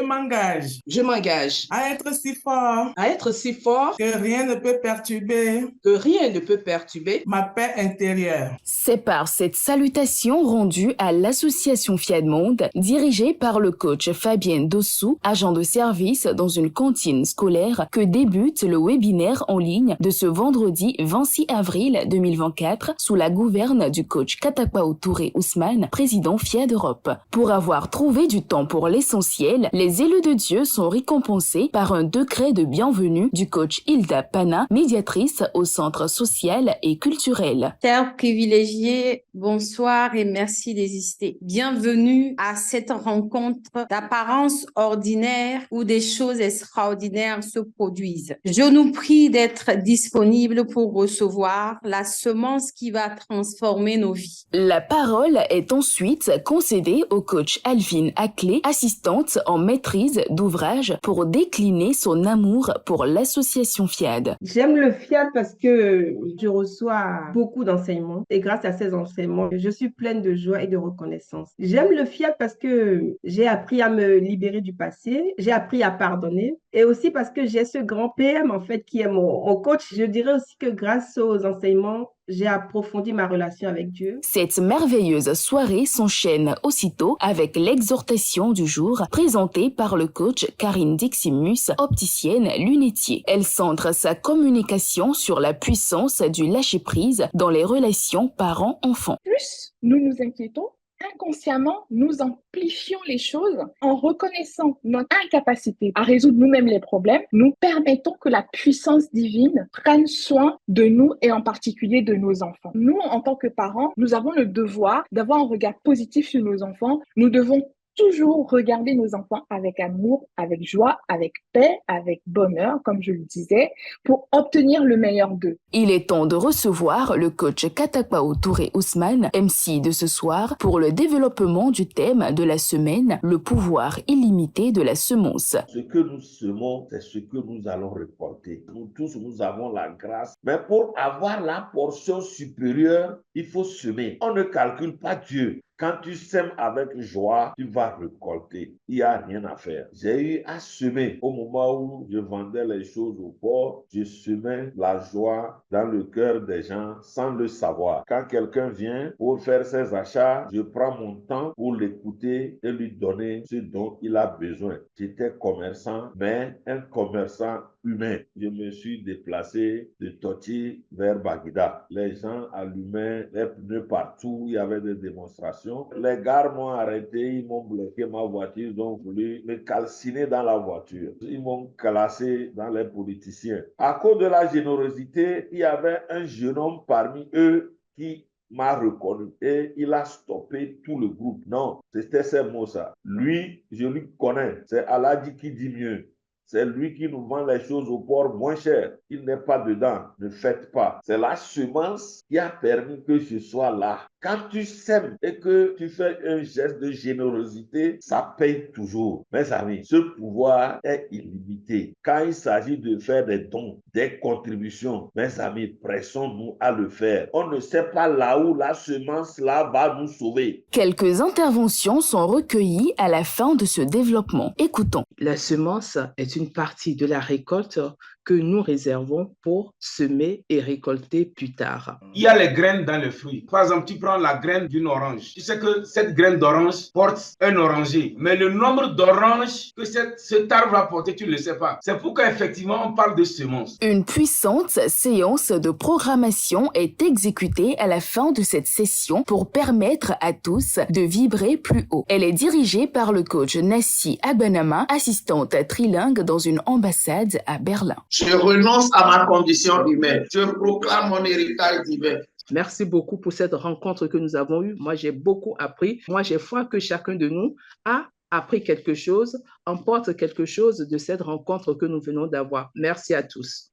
m'engage Je m'engage à être si fort à être si fort que rien ne peut perturber que rien ne peut perturber ma paix intérieure. C'est par cette salutation rendue à l'association Fiat Monde, dirigée par le coach Fabien Dossou, agent de service dans une cantine scolaire, que débute le webinaire en ligne de ce vendredi 26 avril 2024 sous la gouverne du coach Katakpao Touré Ousmane, président Fiat Europe. Pour avoir trouvé du temps pour l'essentiel, les élus de Dieu sont récompensés par un décret de bienvenue du coach Hilda Pana, médiatrice au centre social et culturel. Chers privilégiés, bonsoir et merci d'exister. Bienvenue à cette rencontre d'apparence ordinaire où des choses extraordinaires se produisent. Je nous prie d'être disponibles pour recevoir la semence qui va transformer nos vies. La parole est ensuite concédée au coach Alvin Aclé, assistante en maîtrise d'ouvrage, pour décliner son amour pour l'association FIAD. J'aime le FIAD parce que je reçois beaucoup d'enseignements et grâce à ces enseignements, je suis pleine de joie et de reconnaissance. J'aime le FIAD parce que j'ai appris à me libérer du passé, j'ai appris à pardonner et aussi parce que j'ai ce grand PM en fait qui est mon coach. Je dirais aussi que grâce aux enseignements, j'ai approfondi ma relation avec Dieu. Cette merveilleuse soirée s'enchaîne aussitôt avec l'exhortation du jour présentée par le coach Karine Diximus, opticienne lunetier. Elle centre sa communication sur la puissance du lâcher-prise dans les relations parents-enfants. Plus nous nous inquiétons, inconsciemment, nous amplifions les choses en reconnaissant notre incapacité à résoudre nous-mêmes les problèmes. Nous permettons que la puissance divine prenne soin de nous et en particulier de nos enfants. Nous, en tant que parents, nous avons le devoir d'avoir un regard positif sur nos enfants. Nous devons toujours regarder nos enfants avec amour, avec joie, avec paix, avec bonheur, comme je le disais, pour obtenir le meilleur d'eux. Il est temps de recevoir le coach Katakpao Touré Ousmane, MC de ce soir, pour le développement du thème de la semaine, le pouvoir illimité de la semence. Ce que nous semons, c'est ce que nous allons récolter. Nous tous, nous avons la grâce. Mais pour avoir la portion supérieure, il faut semer. On ne calcule pas Dieu. Quand tu sèmes avec joie, tu vas récolter. Il n'y a rien à faire. J'ai eu à semer au moment où je vendais les choses au port. Je semais la joie dans le cœur des gens sans le savoir. Quand quelqu'un vient pour faire ses achats, je prends mon temps pour l'écouter et lui donner ce dont il a besoin. J'étais commerçant, mais un commerçant humain. Je me suis déplacé de Toti vers Baguida. Les gens allumaient les pneus partout. Il y avait des démonstrations. Les gars m'ont arrêté, ils m'ont bloqué ma voiture, ils ont voulu me calciner dans la voiture. Ils m'ont classé dans les politiciens. À cause de la générosité, il y avait un jeune homme parmi eux qui m'a reconnu et il a stoppé tout le groupe. Non, c'était ces mots ça. Lui, je lui connais. C'est Aladi qui dit mieux. C'est lui qui nous vend les choses au port moins cher. Il n'est pas dedans. Ne faites pas. C'est la semence qui a permis que je sois là. Quand tu sèmes et que tu fais un geste de générosité, ça paye toujours. Mes amis, ce pouvoir est illimité. Quand il s'agit de faire des dons, des contributions, mes amis, pressons-nous à le faire. On ne sait pas là où la semence là va nous sauver. Quelques interventions sont recueillies à la fin de ce développement. Écoutons. La semence est une partie de la récolte que nous réservons pour semer et récolter plus tard. Il y a les graines dans le fruit. Par exemple, tu prends la graine d'une orange. Tu sais que cette graine d'orange porte un oranger. Mais le nombre d'oranges que cet arbre va porter, tu ne le sais pas. C'est pourquoi, effectivement, on parle de semences. Une puissante séance de programmation est exécutée à la fin de cette session pour permettre à tous de vibrer plus haut. Elle est dirigée par le coach Nassi Abanama, assistante trilingue dans une ambassade à Berlin. Je renonce à ma condition humaine. Je proclame mon héritage divin. Merci beaucoup pour cette rencontre que nous avons eue. Moi, j'ai beaucoup appris. Moi, j'ai foi que chacun de nous a appris quelque chose, emporte quelque chose de cette rencontre que nous venons d'avoir. Merci à tous.